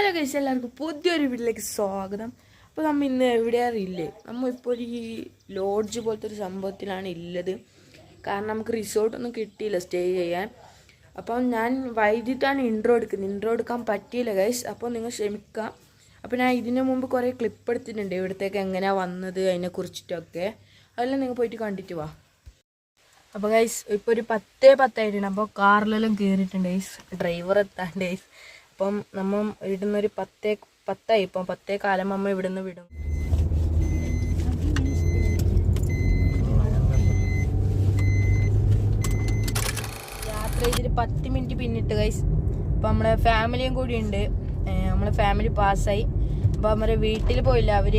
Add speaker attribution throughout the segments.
Speaker 1: Hello guys, എല്ലാവർക്കും പുതിയൊരു വീട്ടിലേക്ക് സ്വാഗതം. അപ്പോൾ നമ്മൾ ഇന്ന് എവിടെയാണ് അറിയില്ലേ, നമ്മളിപ്പോൾ ഈ ലോഡ്ജ് പോലത്തെ ഒരു സംഭവത്തിലാണ് ഉള്ളത്. കാരണം നമുക്ക് റിസോർട്ടൊന്നും കിട്ടിയില്ല സ്റ്റേ ചെയ്യാൻ. അപ്പം ഞാൻ വൈകിട്ടാണ് ഇൻട്രോ എടുക്കാൻ പറ്റിയില്ല ഗൈസ്. അപ്പോൾ നിങ്ങൾ ക്ഷമിക്കാം. അപ്പോൾ ഞാൻ ഇതിനു മുമ്പ് കുറേ ക്ലിപ്പ് എടുത്തിട്ടുണ്ട് ഇവിടത്തേക്ക് എങ്ങനെയാണ് വന്നത് അതിനെക്കുറിച്ചിട്ടൊക്കെ. അതെല്ലാം നിങ്ങൾ പോയിട്ട് കണ്ടിട്ട് വാ. അപ്പോൾ ഗൈസ് ഇപ്പോൾ ഒരു 10:10 അപ്പോൾ കാറിലെല്ലാം കയറിയിട്ടുണ്ട് ഗൈസ്. Driver എത്താണ്ട് guys. അപ്പം നമ്മൾ ഇവിടുന്നൊരു 10:10 ഇപ്പം 10:15 നമ്മൾ ഇവിടുന്ന് വിടും. യാത്ര ചെയ്തിട്ട് 10 മിനിറ്റ് പിന്നിട്ട് ഗൈസ്. അപ്പം നമ്മളെ ഫാമിലിയും കൂടി ഉണ്ട്. നമ്മളെ ഫാമിലി പാസ്സായി. അപ്പോൾ നമ്മുടെ വീട്ടിൽ പോയില്ല, അവർ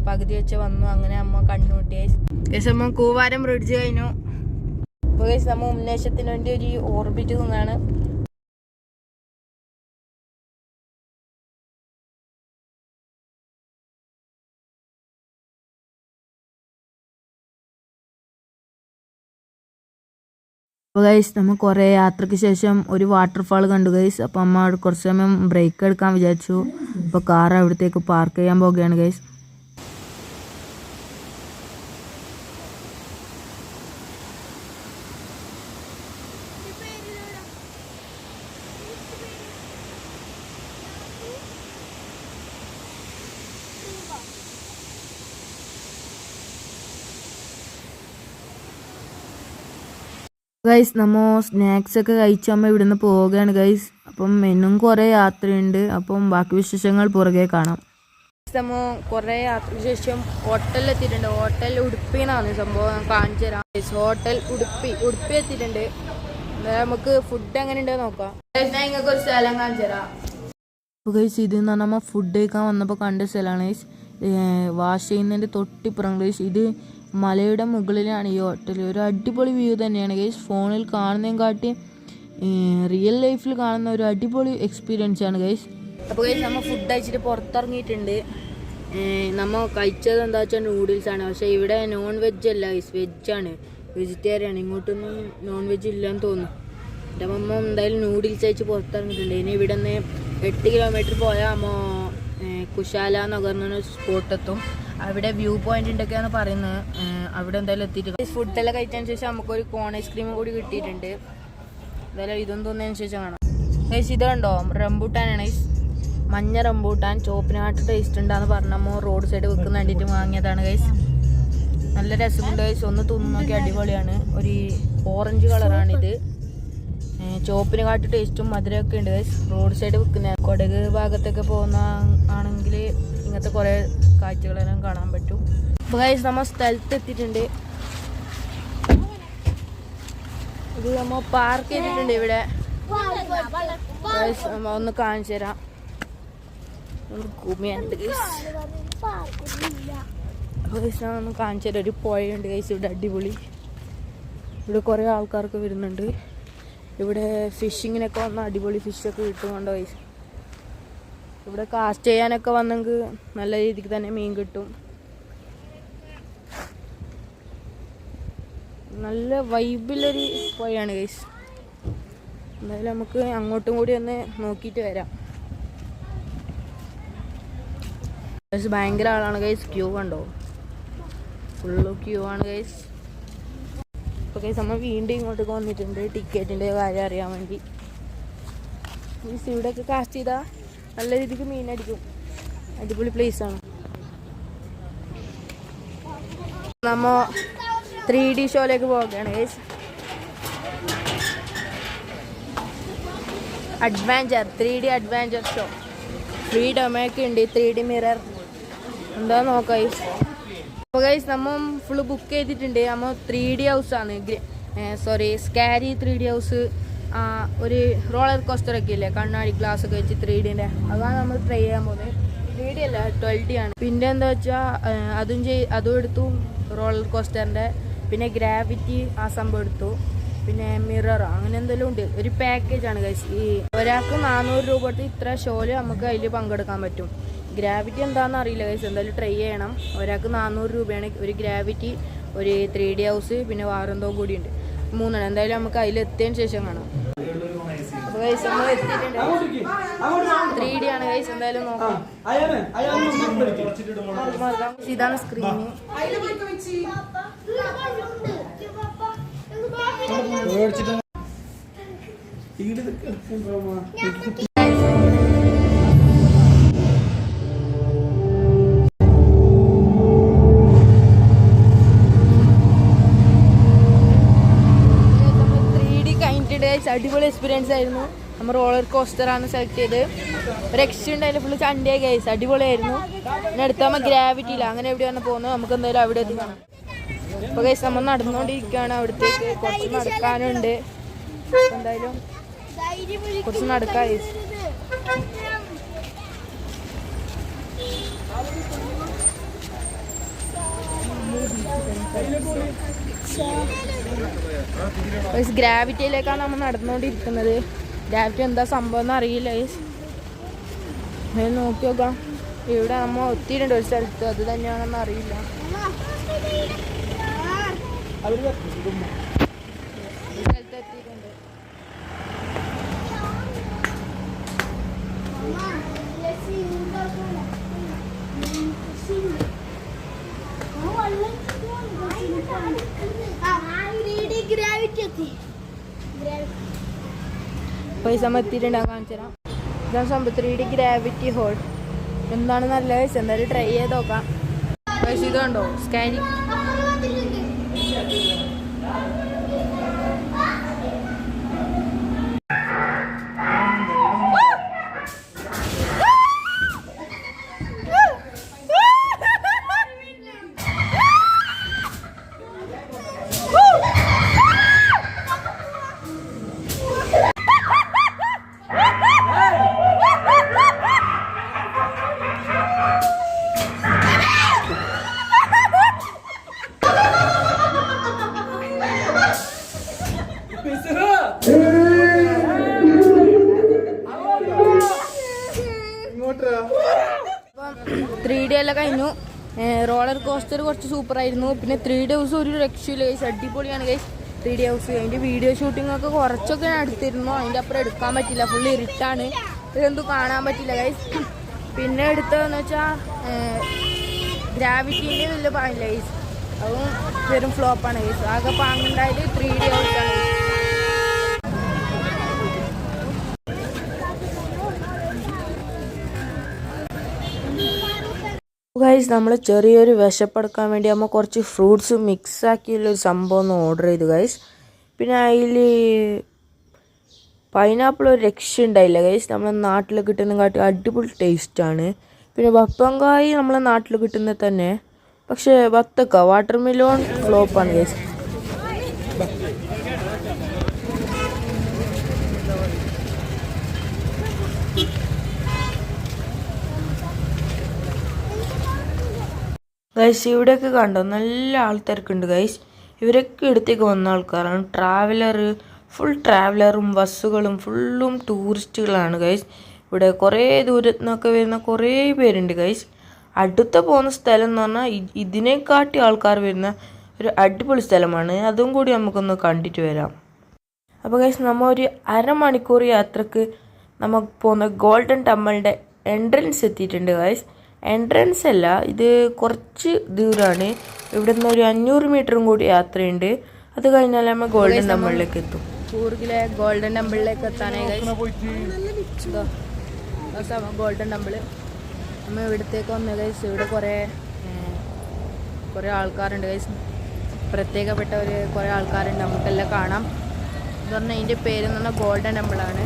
Speaker 1: പകുതി വെച്ച് വന്നു. അങ്ങനെ അമ്മ കണ്ണുകൂട്ടി ഗൈസ്. ഗൈസ് നമ്മൾ കൂവാരം ബ്രിഡ്ജ് കഴിഞ്ഞു. അപ്പോൾ ഗൈസ് നമ്മൾ ഉന്മേഷത്തിന് വേണ്ടി ഒരു ഓർബിറ്റ് നിന്നാണ്. അപ്പോൾ ഗൈസ് നമ്മൾ കുറേ യാത്രയ്ക്ക് ശേഷം ഒരു വാട്ടർഫാൾ കണ്ടു ഗൈസ്. അപ്പോൾ അമ്മ അവിടെ കുറച്ച് സമയം ബ്രേക്ക് എടുക്കാൻ വിചാരിച്ചു. അപ്പോൾ കാർ അവിടത്തേക്ക് പാർക്ക് ചെയ്യാൻ പോകുകയാണ് ഗൈസ്. ഗൈസ് നമ്മൾ സ്നാക്സ് ഒക്കെ കഴിച്ചമ്മ ഇവിടുന്ന് പോവുകയാണ് ഗൈസ്. അപ്പം മെനും കുറേ യാത്രയുണ്ട്. അപ്പം ബാക്കി വിശേഷങ്ങൾ പുറകെ കാണാം. നമ്മൾ കുറേ യാത്രയ്ക്ക് ശേഷം ഹോട്ടലിൽ എത്തിയിട്ടുണ്ട്. ഹോട്ടൽ ഉടുപ്പി എന്നാണ് സംഭവം, കാണിച്ചു തരാം. ഹോട്ടൽ ഉടുപ്പി എത്തിയിട്ടുണ്ട്. നമുക്ക് ഫുഡ് എങ്ങനെ ഉണ്ടെന്ന് നോക്കാം. ഞാൻ നിങ്ങൾക്ക് ഒരു സ്ഥലം കാണിച്ചു തരാം. അപ്പോൾ ഗൈസ് ഇത് എന്ന് പറഞ്ഞാൽ നമ്മൾ ഫുഡ് കഴിക്കാൻ വന്നപ്പോൾ കണ്ട സ്ഥലമാണ് ഗൈസ്. വാഷ് ചെയ്യുന്നതിൻ്റെ തൊട്ടിപ്പുറം ഗൈസ്. ഇത് മലയുടെ മുകളിലാണ് ഈ ഹോട്ടൽ. ഒരു അടിപൊളി വ്യൂ തന്നെയാണ് ഗൈസ്. ഫോണിൽ കാണുന്നതും കാട്ടി റിയൽ ലൈഫിൽ കാണുന്ന ഒരു അടിപൊളി എക്സ്പീരിയൻസ് ആണ് ഗൈസ്. അപ്പോൾ ഗൈസ് നമ്മൾ ഫുഡ് കഴിച്ചിട്ട് പുറത്തിറങ്ങിയിട്ടുണ്ട്. നമ്മൾ കഴിച്ചത് എന്താ വെച്ചാൽ നൂഡിൽസാണ്. പക്ഷേ ഇവിടെ നോൺ വെജ് അല്ല ഗൈസ്, വെജാണ്, വെജിറ്റേറിയൻ. ഇങ്ങോട്ടൊന്നും നോൺ വെജ് ഇല്ലയെന്ന് തോന്നുന്നു. എൻ്റെ അമ്മ എന്തായാലും നൂഡിൽസ് കഴിച്ച് പുറത്തിറങ്ങിയിട്ടുണ്ട്. ഇനി ഇവിടെ നിന്ന് 8 കിലോമീറ്റർ പോയാൽ അമ്മ കുശാല നഗർ എന്ന് പറഞ്ഞ സ്പോട്ടെത്തും. അവിടെ വ്യൂ പോയിന്റ് ഉണ്ടൊക്കെയാണ് പറയുന്നത്. അവിടെ എന്തായാലും എത്തിയിട്ട് ഫുഡെല്ലാം കഴിച്ചതിന് ശേഷം നമുക്കൊരു കോൺ ഐസ്ക്രീമും കൂടി കിട്ടിയിട്ടുണ്ട്. എന്തായാലും ഇതൊന്നും തോന്നിയതിന് ശേഷം കാണാം ഗൈസ്. ഇത് കണ്ടോ, റംബൂട്ടാനാണ് ഗൈസ്. മഞ്ഞ റംബൂട്ടാൻ, ചോപ്പിനാട്ട് ടേസ്റ്റ് ഉണ്ടാന്ന് പറഞ്ഞപ്പോൾ റോഡ് സൈഡ് വെക്കുന്ന വേണ്ടിയിട്ട് വാങ്ങിയതാണ് ഗൈസ്. നല്ല രസമുണ്ട് ഗൈസ്. ഒന്ന് തിന്നു നോക്കി, അടിപൊളിയാണ്. ഒരു ഓറഞ്ച് കളറാണിത്. ചോപ്പിന് കാട്ടി ടേസ്റ്റും മധുരമൊക്കെ ഉണ്ട് ഗൈസ്. റോഡ് സൈഡ് വെക്കുന്ന കൊടക് ഭാഗത്തൊക്കെ പോകുന്ന ആണെങ്കിൽ ഇങ്ങനത്തെ കുറേ കാഴ്ചകളെല്ലാം കാണാൻ പറ്റും. അപ്പോൾ ഗൈസ് നമ്മൾ സ്ഥലത്ത് എത്തിയിട്ടുണ്ട്. ഇത് നമ്മൾ പാർക്ക് ചെയ്തിട്ടുണ്ട് ഇവിടെ ഗൈസ്. ഒന്ന് കാണിച്ചു തരാം. കുമിയുണ്ട് ഗൈസ്. അപ്പോൾ ഗൈസ് ഞാൻ ഒന്ന് കാണിച്ചു തരാം. ഒരു പുഴയുണ്ട് ഗൈസ് ഇവിടെ, അടിപൊളി. ഇവിടെ കുറേ ആൾക്കാർക്ക് വരുന്നുണ്ട്. ഇവിടെ ഫിഷിങ്ങിനൊക്കെ വന്ന അടിപൊളി ഫിഷൊക്കെ കിട്ടുന്നുണ്ടോ ഗൈസ്. ഇവിടെ കാസ്റ്റ് ചെയ്യാനൊക്കെ വന്നെങ്കിൽ നല്ല രീതിക്ക് തന്നെ മീൻ കിട്ടും. നല്ല വൈബിലൊരു പുഴയാണ് ഗൈസ്. എന്തായാലും നമുക്ക് അങ്ങോട്ടും കൂടി ഒന്ന് നോക്കിയിട്ട് വരാം ഗൈസ്. ഭയങ്കര ആളാണ് ഗൈസ്. ക്യൂ കണ്ടോ, ഫുള്ള് ക്യൂ ആണ് ഗൈസ്. അപ്പോൾ ഗൈസ് നമ്മൾ വീണ്ടും ഇങ്ങോട്ടേക്ക് വന്നിട്ടുണ്ട് ടിക്കറ്റിൻ്റെ കാര്യം അറിയാൻ വേണ്ടി. ഗൈസ് ഇവിടെയൊക്കെ കാസ്റ്റ് ചെയ്താൽ നല്ല രീതിക്ക് മീനടിക്കും. അടിപൊളി പ്ലേസാണ്. നമ്മൾ 3D ഷോയിലേക്ക് പോവുകയാണ് guys. Adventure 3D adventure show. Free ഡൊമയൊക്കെ ഉണ്ട്. 3D മിറർ എന്താ നോക്കാം ഗൈസ്. അപ്പോൾ ഗൈസ് നമ്മൾ ഫുള്ള് ബുക്ക് ചെയ്തിട്ടുണ്ട്. നമ്മൾ 3D ഹൗസാണ്, സ്കാരി 3D ഹൗസ്. ഒരു റോളർ കോസ്റ്ററൊക്കെ ഇല്ലേ, കണ്ണാടി ഗ്ലാസ് ഒക്കെ വെച്ച് 3Dൻ്റെ, അതാണ് നമ്മൾ ട്രൈ ചെയ്യാൻ പോകുന്നത്. 3D അല്ല, 12D ആണ്. പിന്നെ എന്താ വെച്ചാൽ അതും എടുത്തു റോളർ കോസ്റ്ററിൻ്റെ. പിന്നെ ഗ്രാവിറ്റി ആ സംഭവം എടുത്തു. പിന്നെ മിറർ അങ്ങനെ എന്തെങ്കിലും ഉണ്ട്. ഒരു പാക്കേജാണ് ഗൈസ്. ഈ ഒരാൾക്ക് 400 രൂപ കൊടുത്ത് ഇത്ര ഷോയിൽ നമുക്ക് അതിൽ പങ്കെടുക്കാൻ പറ്റും. ഗ്രാവിറ്റി എന്താണെന്ന് അറിയില്ല ഗൈസ്, എന്തായാലും ട്രൈ ചെയ്യണം. ഒരാൾക്ക് 400 രൂപയാണ്. ഒരു ഗ്രാവിറ്റി, ഒരു 3D ഹൗസ്, പിന്നെ വേറെന്തോ കൂടിയുണ്ട്. 3 എന്തായാലും നമുക്ക് അതിലെത്തിയതിന് ശേഷം കാണാം. അപ്പോൾ ഗൈസ് നമ്മൾ എത്തിയിട്ടുണ്ട്. 3D ആണ് ഗൈസ്. ഗൈസ് എന്തായാലും നോക്കാം. ഇതാണ് സ്ക്രീന്. അടിപൊളി എക്സ്പീരിയൻസ് ആയിരുന്നു. നമ്മൾ റോളർ കോസ്റ്ററാണ് സെലക്ട് ചെയ്ത്. ഒരു എക്സ്ട്രീ ഉണ്ടായാലും ഫുള്ള് ചണ്ടിയ ഗൈസ്, അടിപൊളിയായിരുന്നു. പിന്നെ അടുത്താകുമ്പോൾ ഗ്രാവിറ്റി ഇല്ല, അങ്ങനെ എവിടെയാണ് പോകുന്നത്, നമുക്ക് എന്തായാലും അവിടെ എത്തി കാണാം. അപ്പോൾ ഗൈസ് നമ്മൾ നടന്നുകൊണ്ടിരിക്കുകയാണ്. അവിടത്തേക്ക് കുറച്ച് നടക്കാനുണ്ട്. എന്തായാലും കുറച്ച് നടക്കാം ഗൈസ്. ഗ്രാവിറ്റിയിലേക്കാണ് നമ്മൾ നടന്നുകൊണ്ടിരിക്കുന്നത്. ഗ്രാവിറ്റി എന്താ സംഭവം എന്ന് അറിയില്ല ഗൈസ്. നോക്കി നോക്കാം. ഇവിടെ നമ്മൾ ഒത്തിരിയുണ്ട് ഒരു സ്ഥലത്ത്, അത് തന്നെയാണെന്ന് അറിയില്ല. സ്ഥലത്ത് എത്തിയിട്ടുണ്ട്. പൈസ എത്തിയിട്ടുണ്ടാകും, കാണിച്ചു തരാം. ഇതാണ് സംഭവം 3D ഗ്രാവിറ്റി ഹോൾ. എന്താണ് നല്ല പൈസ, എന്തായാലും ട്രൈ ചെയ്ത് നോക്കാം. പൈസ ഇത് കണ്ടോ, സ്കാനിങ്. അപ്പം 3D എല്ലാം കഴിഞ്ഞു. റോളർ കോസ്റ്റർ കുറച്ച് സൂപ്പറായിരുന്നു. പിന്നെ 3D ഹൗസ് ഒരു രക്ഷയില്ല ഗൈസ്, അടിപൊളിയാണ് ഗൈസ് 3D ഹൗസ്. അതിൻ്റെ വീഡിയോ ഷൂട്ടിംഗ് ഒക്കെ കുറച്ചൊക്കെ ഞാൻ എടുത്തിരുന്നു. അതിൻ്റെ അപ്പുറം എടുക്കാൻ പറ്റില്ല, ഫുള്ള് ഇരുട്ടാണ്, ഇതെന്തും കാണാൻ പറ്റില്ല ഗൈസ്. പിന്നെ എടുത്തതെന്ന് വെച്ചാൽ ഗ്രാവിറ്റീൻ്റെ വലിയ പാങ്ങില്ല ഗൈസ്, അതും വെറും ഫ്ലോപ്പാണ് ഗൈസ്. ആകെ പാങ്ങുണ്ടായത് 3D ഹൗസാണ്. ഗൈസ് നമ്മൾ ചെറിയൊരു വിശപ്പെടുക്കാൻ വേണ്ടി നമ്മൾ കുറച്ച് ഫ്രൂട്ട്സ് മിക്സ് ആക്കിയുള്ളൊരു സംഭവം ഒന്ന് ഓർഡർ ചെയ്തു ഗൈസ്. പിന്നെ അതിൽ പൈനാപ്പിൾ ഒരു രക്ഷ ഉണ്ടായില്ല ഗൈസ്, നമ്മളെ നാട്ടിൽ കിട്ടുന്ന കാട്ടി അടിപൊളി ടേസ്റ്റാണ്. പിന്നെ വപ്പങ്കായി നമ്മളെ നാട്ടിൽ കിട്ടുന്നത് തന്നെ, പക്ഷേ വത്തക്ക വാട്ടർ മെലോൺ ഫ്ലോപ്പാണ് ഗൈസ്. ഗൈസ് ഇവിടെയൊക്കെ കണ്ടോ നല്ല ആൾക്കാർക്കുണ്ട് ഗൈസ്. ഇവരൊക്കെ ഇടത്തേക്ക് വന്ന ആൾക്കാരാണ്. ഫുൾ ട്രാവലറും ബസ്സുകളും ഫുള്ളും ടൂറിസ്റ്റുകളാണ് ഗൈസ്. ഇവിടെ കുറേ ദൂരത്തു നിന്നൊക്കെ വരുന്ന കുറേ പേരുണ്ട് ഗൈസ്. അടുത്ത പോകുന്ന സ്ഥലം എന്ന് പറഞ്ഞാൽ ഇതിനെക്കാട്ടി ആൾക്കാർ വരുന്ന ഒരു അടിപൊളി സ്ഥലമാണ്. അതും കൂടി നമുക്കൊന്ന് കണ്ടിട്ട് വരാം. അപ്പോൾ ഗൈസ് നമ്മൾ ഒരു അരമണിക്കൂർ യാത്രക്ക് നമുക്ക് പോകുന്ന ഗോൾഡൻ ടെമ്പിളിൻ്റെ എൻട്രൻസ് എത്തിയിട്ടുണ്ട് ഗൈസ്. എൻട്രൻസ് അല്ല, ഇത് കുറച്ച് ദൂരമാണ്. ഇവിടെ നിന്ന് ഒരു 500 മീറ്ററും കൂടി യാത്രയുണ്ട്. അത് കഴിഞ്ഞാൽ നമ്മൾ ഗോൾഡൻ ടെമ്പിളിലേക്ക് എത്തും. കൂർഗിലെ ഗോൾഡൻ ടെമ്പിളിലേക്ക് എത്താനായി ഗോൾഡൻ ടെമ്പിൾ. നമ്മൾ ഇവിടത്തേക്ക് വന്ന ഗൈസ്, ഇവിടെ കുറേ ആൾക്കാരുണ്ട് ഗൈസ്, പ്രത്യേകപ്പെട്ട കുറേ ആൾക്കാരുണ്ട്, നമുക്കെല്ലാം കാണാം. എന്ന് പറഞ്ഞാൽ അതിൻ്റെ പേരെന്ന് പറഞ്ഞാൽ ഗോൾഡൻ ടെമ്പിളാണ്.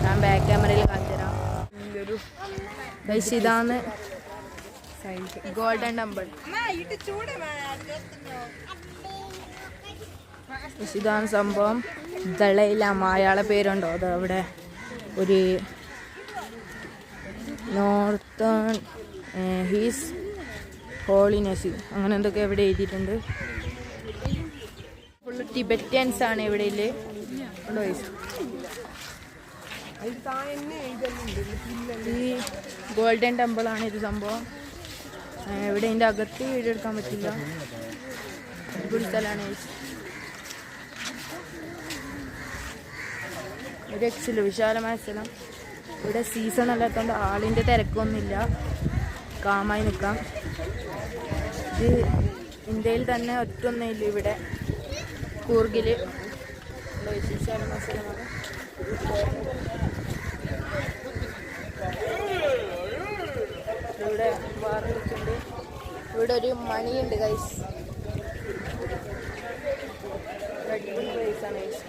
Speaker 1: ഞാൻ ബാക്ക് ക്യാമറയിൽ കാണിച്ചു തരാം. ഗൈസ് ഇതാണ് ഗോൾഡൻ ടെമ്പിൾ. ഇതാണ് സംഭവം. ദളൈലാമ അയാളെ പേരുണ്ടോ, അത് അവിടെ ഒരു നോർത്തേൺ ഹീസ് ഹോളിനെസ് അങ്ങനെ എന്തൊക്കെ ഇവിടെ എഴുതിയിട്ടുണ്ട്. ഫുള്ള് ടിബറ്റൻസ് ആണ് ഇവിടെ. ഈ ഗോൾഡൻ ടെമ്പിളാണ് ഇത് സംഭവം. ഇവിടെ ഇതിൻ്റെ അകത്ത് വീഡിയോ എടുക്കാൻ പറ്റില്ല, അടിപൊളി സ്ഥലമാണ്. ഒരു വിശാലമായ സ്ഥലം. ഇവിടെ സീസൺ അല്ലാത്തതുകൊണ്ട് ആളിൻ്റെ തിരക്കൊന്നുമില്ല, കാമായി നിൽക്കാം. ഇത് ഇന്ത്യയിൽ തന്നെ ഒറ്റൊന്നുമില്ല ഇവിടെ കൂർഗിൽ വിശേഷമായ സ്ഥലമാണ്. ഇവിടെ വാർഡിട്ടുണ്ട്. ഇവിടെ ഒരു മണിയുണ്ട് ഗൈസ്, അടിപൊളി പ്ലേസാണ് ഗൈസ്.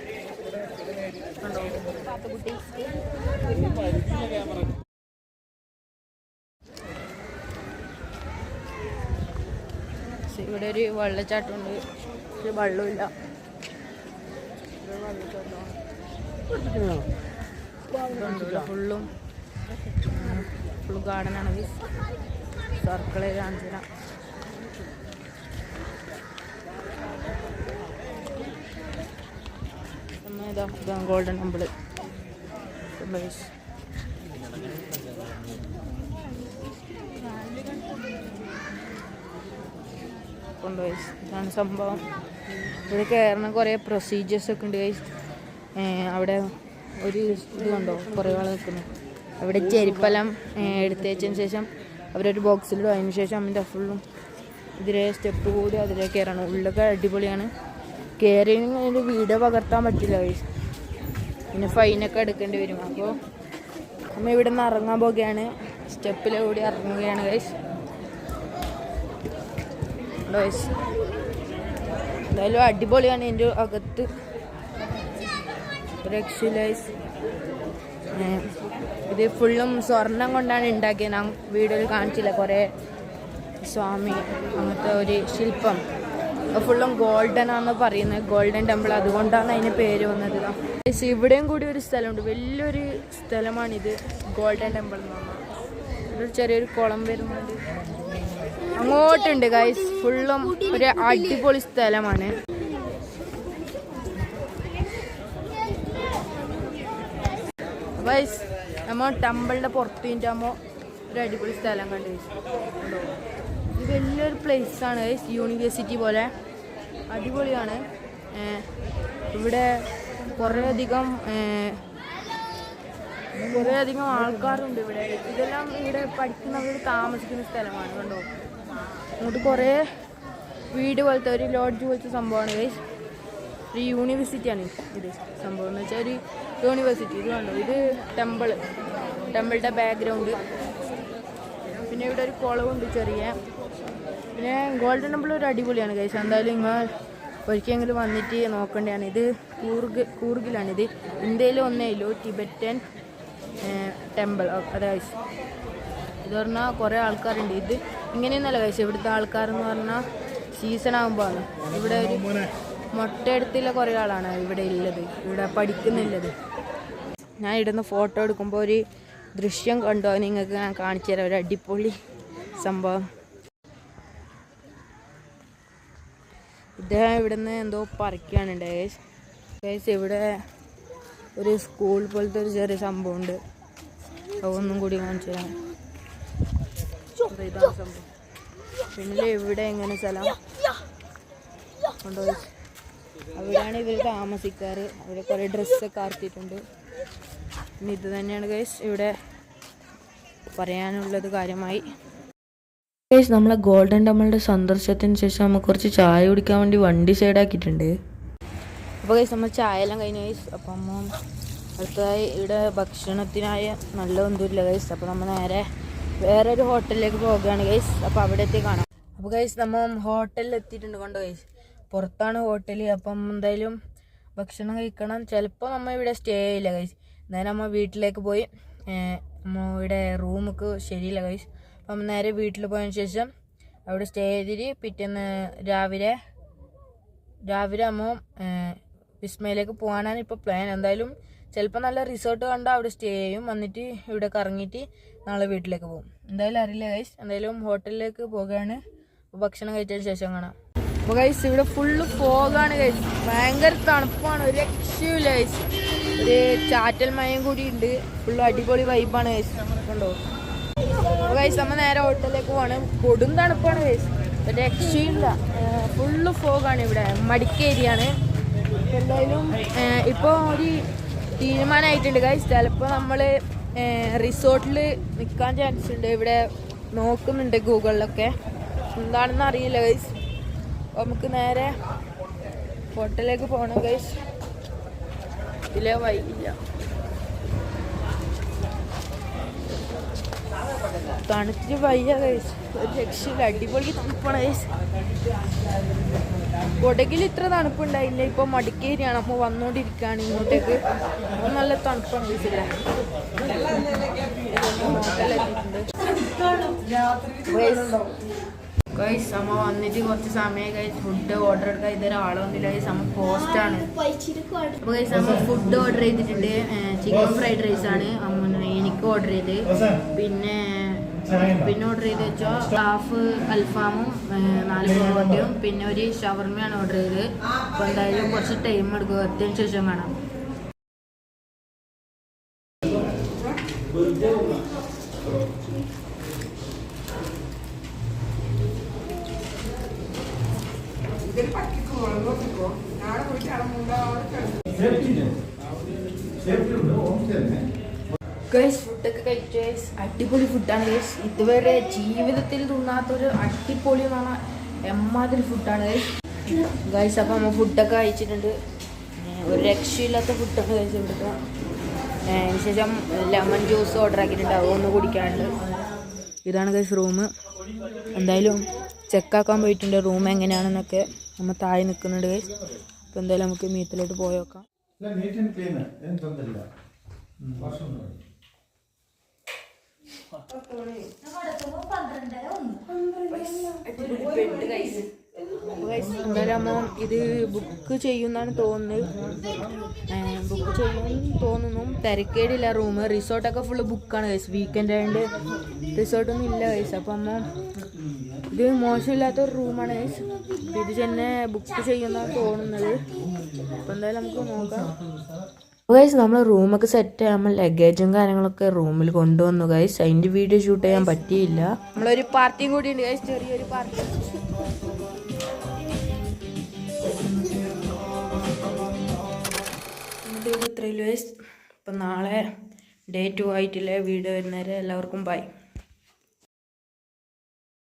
Speaker 1: കണ്ടോ കാത്തുകുട്ടി. ഇവിടെ ഒരു വെള്ളച്ചാട്ടമുണ്ട്, പക്ഷെ വെള്ളമില്ല. ഫുള്ളും ഗാർഡനാണ് ഗൈസ്. സർക്കിള് കാണിച്ചു തരാം. ഇതാ ഗോൾഡൻ ടെമ്പിള് കൊണ്ടുപോയി. ഇതാണ് സംഭവം. ഇവിടെ കയറുന്ന കുറേ പ്രൊസീജിയേഴ്സ് ഒക്കെ ഉണ്ട് ഗൈസ്. അവിടെ ഒരു ഇത് കണ്ടോ, കുറേ ആൾ നിൽക്കുന്നു. അവിടെ ചെരുപ്പെല്ലാം എടുത്തേച്ചതിന് ശേഷം അവരൊരു ബോക്സിലിടും. അതിന് ശേഷം അതിൻ്റെ ഫുള്ളും ഇതിലെ സ്റ്റെപ്പ് കൂടി അതിലേക്ക് കയറണം. ഉള്ളൊക്കെ അടിപൊളിയാണ്. കയറി അതിൻ്റെ വീഡിയോ പകർത്താൻ പറ്റില്ല ഗൈസ്, പിന്നെ ഫൈനൊക്കെ എടുക്കേണ്ടി വരും. അപ്പോൾ നമ്മൾ ഇവിടെ നിന്ന് ഇറങ്ങാൻ പോകുകയാണ്, സ്റ്റെപ്പിൽ കൂടി ഇറങ്ങുകയാണ് ഗൈസ്. എന്തായാലും അടിപൊളിയാണ്. ഇതിൻ്റെ അകത്ത് രക്ഷയിലൈസ്. ഇത് ഫുള്ളും സ്വർണം കൊണ്ടാണ് ഉണ്ടാക്കിയത്. ഞാൻ വീഡിയോയിൽ കാണിച്ചില്ല, കുറേ സ്വാമി അങ്ങനത്തെ ഒരു ശില്പം. ഫുള്ളും ഗോൾഡൻ ആണെന്ന് പറയുന്നത്, ഗോൾഡൻ ടെമ്പിൾ, അതുകൊണ്ടാണ് അതിന് പേര് വന്നത്. ഇവിടെയും കൂടി ഒരു സ്ഥലമുണ്ട്, വലിയൊരു സ്ഥലമാണിത്, ഗോൾഡൻ ടെമ്പിൾ എന്ന് പറഞ്ഞാൽ. ഒരു ചെറിയൊരു കുളം വരുന്നുണ്ട്, അങ്ങോട്ടുണ്ട് ഗൈസ്. ഫുള്ളും ഒരു അടിപൊളി സ്ഥലമാണ്. ഗൈസ് നമ്മൾ ടെമ്പിളിൻ്റെ പുറത്ത് കഴിഞ്ഞാകുമ്പോൾ ഒരു അടിപൊളി സ്ഥലം കണ്ടു കണ്ടോ. ഇത് വലിയൊരു പ്ലേസാണ് ഗൈസ്, യൂണിവേഴ്സിറ്റി പോലെ അടിപൊളിയാണ്. ഇവിടെ കുറേയധികം ആൾക്കാരുണ്ട് ഇവിടെ. ഇതെല്ലാം ഇവിടെ പഠിക്കുന്നവർ താമസിക്കുന്ന സ്ഥലമാണ് കണ്ടോ. അങ്ങോട്ട് കുറേ വീട് പോലത്തെ ഒരു ലോഡ്ജ് പോലത്തെ സംഭവമാണ് ഗൈസ്. ഒരു യൂണിവേഴ്സിറ്റിയാണ് ഇത് സംഭവം എന്ന് വെച്ചാൽ, ഒരു യൂണിവേഴ്സിറ്റി. ഇത് കണ്ടോ, ഇത് ടെമ്പിളിൻ്റെ ബാക്ക്ഗ്രൗണ്ട്. പിന്നെ ഇവിടെ ഒരു കുളമുണ്ട് ചെറിയ. പിന്നെ ഗോൾഡൻ ടെമ്പിൾ ഒരു അടിപൊളിയാണ് ഗൈസ്. എന്തായാലും നിങ്ങൾ ഒരിക്കലെങ്കിലും വന്നിട്ട് നോക്കേണ്ടതാണ്. ഇത് കൂർഗിലാണിത്. ഇന്ത്യയിൽ ഒന്നേ ഉള്ളൂ ടിബറ്റൻ ടെമ്പിൾ. അതെ ഗൈസ്, ഇത് പറഞ്ഞാൽ കുറേ ആൾക്കാരുണ്ട്. ഇത് ഇങ്ങനെയൊന്നല്ല ഗൈസ്, ഇവിടുത്തെ ആൾക്കാരെന്ന് പറഞ്ഞാൽ സീസൺ ആകുമ്പോഴാണ്. ഇവിടെ ഒരു മുട്ടയെടുത്തുള്ള കുറേ ആളാണ് ഇവിടെ ഉള്ളത്, ഇവിടെ പഠിക്കുന്നുള്ളത്. ഞാൻ ഇടുന്ന ഫോട്ടോ എടുക്കുമ്പോൾ ഒരു ദൃശ്യം കണ്ടോ നിങ്ങൾക്ക് ഞാൻ കാണിച്ചു തരാം, ഒരു അടിപൊളി സംഭവം. ഇദ്ദേഹം ഇവിടുന്ന് എന്തോ പറിക്കുകയാണ് ഗൈസ്. ഇവിടെ ഒരു സ്കൂൾ പോലത്തെ ഒരു ചെറിയ സംഭവമുണ്ട്, അതൊന്നും കൂടി കാണിച്ചു തരാം. ഇതാണ് സംഭവം. പിന്നെ ഇവിടെ എങ്ങനെ സ്ഥലം ഉണ്ടോ, അവിടെയാണ് ഇവർ താമസിക്കാറ്. അവിടെ കുറേ ഡ്രസ്സൊക്കെ ആർത്തിയിട്ടുണ്ട്. പിന്നെ ഇത് തന്നെയാണ് ഗൈസ് ഇവിടെ പറയാനുള്ളത് കാര്യമായി. ഗൈസ് നമ്മളെ ഗോൾഡൻ ടെമ്പിളിൻ്റെ സന്ദർശനത്തിന് ശേഷം നമുക്ക് കുറച്ച് ചായ കുടിക്കാൻ വേണ്ടി വണ്ടി സൈഡാക്കിയിട്ടുണ്ട്. അപ്പോൾ ഗൈസ് നമ്മൾ ചായ എല്ലാം കഴിഞ്ഞു ഗൈസ്. അപ്പം അടുത്തതായി ഇവിടെ ഭക്ഷണത്തിനായ നല്ല ഒന്നുമില്ല ഗൈസ്. അപ്പോൾ നമ്മൾ നേരെ വേറൊരു ഹോട്ടലിലേക്ക് പോകുകയാണ് ഗൈസ്. അപ്പോൾ അവിടെ എത്തി കാണാം. അപ്പോൾ ഗൈസ് നമ്മൾ ഹോട്ടലിൽ എത്തിയിട്ടുണ്ട്. കണ്ടോ ഗൈസ്, പുറത്താണ് ഹോട്ടൽ. അപ്പം എന്തായാലും ഭക്ഷണം കഴിക്കണം. ചിലപ്പോൾ നമ്മൾ ഇവിടെ സ്റ്റേ ചെയ്യില്ല ഗൈസ്. നേരെ നമ്മൾ വീട്ടിലേക്ക് പോയി, നമ്മൾ ഇവിടെ റൂമൊക്കെ ശരിയില്ല ഗൈസ്. അപ്പം നേരെ വീട്ടിൽ പോയതിന് ശേഷം അവിടെ സ്റ്റേ ചെയ്തിട്ട് പിറ്റേന്ന് രാവിലെ നമ്മൾ വിസ്മയിലേക്ക് പോകാനാണ് ഇപ്പോൾ പ്ലാൻ. എന്തായാലും ചിലപ്പോൾ നല്ല റിസോർട്ട് കണ്ടാൽ അവിടെ സ്റ്റേ ചെയ്യും, വന്നിട്ട് ഇവിടെ കറങ്ങിയിട്ട് നാളെ വീട്ടിലേക്ക് പോകും. എന്തായാലും അറിയില്ല ഗൈസ്. എന്തായാലും ഹോട്ടലിലേക്ക് പോകുകയാണ്. ഭക്ഷണം കഴിച്ചതിന് ശേഷം കാണാം. അപ്പോൾ ഗൈസ് ഇവിടെ ഫുള്ള് ഫോഗാണ് ഗൈസ്, ഭയങ്കര തണുപ്പാണ്, ഒരു രക്ഷയില്ല ഗൈസ്. ഒരു ചാറ്റൽ മയം കൂടി ഉണ്ട്, ഫുള്ള് അടിപൊളി വൈബാണ് ഗൈസ്. കണ്ടോ. അപ്പോൾ ഗൈസ് നമ്മൾ നേരെ ഹോട്ടലിലേക്ക് പോവാണ്. കൊടും തണുപ്പാണ് ഗൈസ്, ഒരു രക്ഷയില്ല. ഫുള്ള് ഫോഗാണ് ഇവിടെ, മടിക്കേരിയാണ്. എന്തായാലും ഇപ്പോൾ ഒരു തീരുമാനമായിട്ടുണ്ട് ഗൈസ്. ചിലപ്പോൾ നമ്മൾ റിസോർട്ടിൽ നിൽക്കാൻ ചാൻസ് ഉണ്ട്. ഇവിടെ നോക്കുന്നുണ്ട് ഗൂഗിളിലൊക്കെ, എന്താണെന്ന് അറിയില്ല ഗൈസ്. നമുക്ക് നേരെ ഹോട്ടലിലേക്ക് പോകണം ഗൈസ്. ഇതിലേ വൈകില്ല, തണുത്തിട്ട് വയ്യ ഗൈസ്, ഒരു രക്ഷയില്ല. അടിപൊളി തണുപ്പാണ് ഗൈസ്. കൊടകിൽ ഇത്ര തണുപ്പുണ്ടായില്ല, ഇപ്പൊ മടിക്കേരിയാണ്. അപ്പോൾ വന്നുകൊണ്ടിരിക്കുകയാണ് ഇങ്ങോട്ടേക്ക്. അപ്പോൾ നല്ല തണുപ്പാണ് ഗൈസ്. ഇല്ല ഹോട്ടലെത്തിയിട്ടുണ്ട് ഗൈസ്. അമ്മ വന്നിട്ട് കുറച്ച് സമയം ഗൈസ്. ഫുഡ് ഓർഡർ എടുക്കാൻ ഇതുവരെ ആളെ വന്നില്ല ഗൈസ്. അമ്മ പോസ്റ്റാണ്. അപ്പോൾ ഗൈസ് അമ്മ ഫുഡ് ഓർഡർ ചെയ്തിട്ടുണ്ട്. ചിക്കൻ ഫ്രൈഡ് റൈസ് ആണ് അമ്മ എനിക്ക് ഓർഡർ ചെയ്ത്. പിന്നെ ഓർഡർ ചെയ്ത് വെച്ചാൽ ഹാഫ് അൽഫാമും 4 പൊറോട്ടയും പിന്നെ ഒരു ഷവർമയാണ് ഓർഡർ ചെയ്തത്. അപ്പോൾ എന്തായാലും കുറച്ച് ടൈം എടുക്കും, എത്തിയതിന് ശേഷം കാണാം. ഗൈസ് ഫുഡൊക്കെ കഴിച്ചു ഗൈസ്. അടിപൊളി ഫുഡാണ് ഗൈസ്. ഇതുവരെ ജീവിതത്തിൽ തിന്നാത്തൊരു അടിപൊളി എന്ന് പറഞ്ഞാൽ എമ്മാതിരി ഫുഡാണ് ഗൈസ്. ഗൈസ് അപ്പം നമ്മൾ ഫുഡൊക്കെ കഴിച്ചിട്ടുണ്ട്. ഒരു രക്ഷയില്ലാത്ത ഫുഡാണ് ഗൈസ് ഇവിടുത്തെ. അതിന് ശേഷം ലെമൺ ജ്യൂസ് ഓർഡർ ആക്കിയിട്ടുണ്ട്, അതൊന്ന് കുടിക്കാനുണ്ട്. ഇതാണ് ഗൈസ് റൂം. എന്തായാലും ചെക്കാക്കാൻ പോയിട്ടുണ്ട് റൂം എങ്ങനെയാണെന്നൊക്കെ. നമ്മൾ താഴെ നിൽക്കുന്നുണ്ട് ഗൈസ്. അപ്പോൾ എന്തായാലും നമുക്ക് മീറ്റിലോട്ട് പോയി നോക്കാം. എന്തായാലും ഇത് ബുക്ക് ചെയ്യുന്നാണ് തോന്നുന്നത്. തിരക്കേടില്ല റൂം. റിസോർട്ടൊക്കെ ഫുള്ള് ബുക്കാണ് ഗൈസ്. വീക്കെൻഡ് ആയതുകൊണ്ട് റിസോർട്ടൊന്നും ഇല്ല ഗൈസ്. അപ്പം അമ്മ ഇത് മോശമില്ലാത്തൊരു റൂമാണ് ഗൈസ്. ഇത് തന്നെ ബുക്ക് ചെയ്യുന്നതാണ് തോന്നുന്നത്. അപ്പം എന്തായാലും നമുക്ക് നോക്കാം ഗൈസ്. നമ്മൾ റൂമൊക്കെ സെറ്റ് ചെയ്യാൻ ലഗേജും കാര്യങ്ങളൊക്കെ റൂമിൽ കൊണ്ടുവന്നു ഗൈസ്. അതിൻ്റെ വീഡിയോ ഷൂട്ട് ചെയ്യാൻ പറ്റിയില്ല. നമ്മളൊരു പാർട്ടിയും കൂടി ഉണ്ട് ഗൈസ്, ചെറിയൊരു പാർട്ടി. ഇത്രയും ഗൈസ്. അപ്പം നാളെ Day 2 ആയിട്ടില്ലേ വീഡിയോ വരുന്നവരെ എല്ലാവർക്കും ബൈ.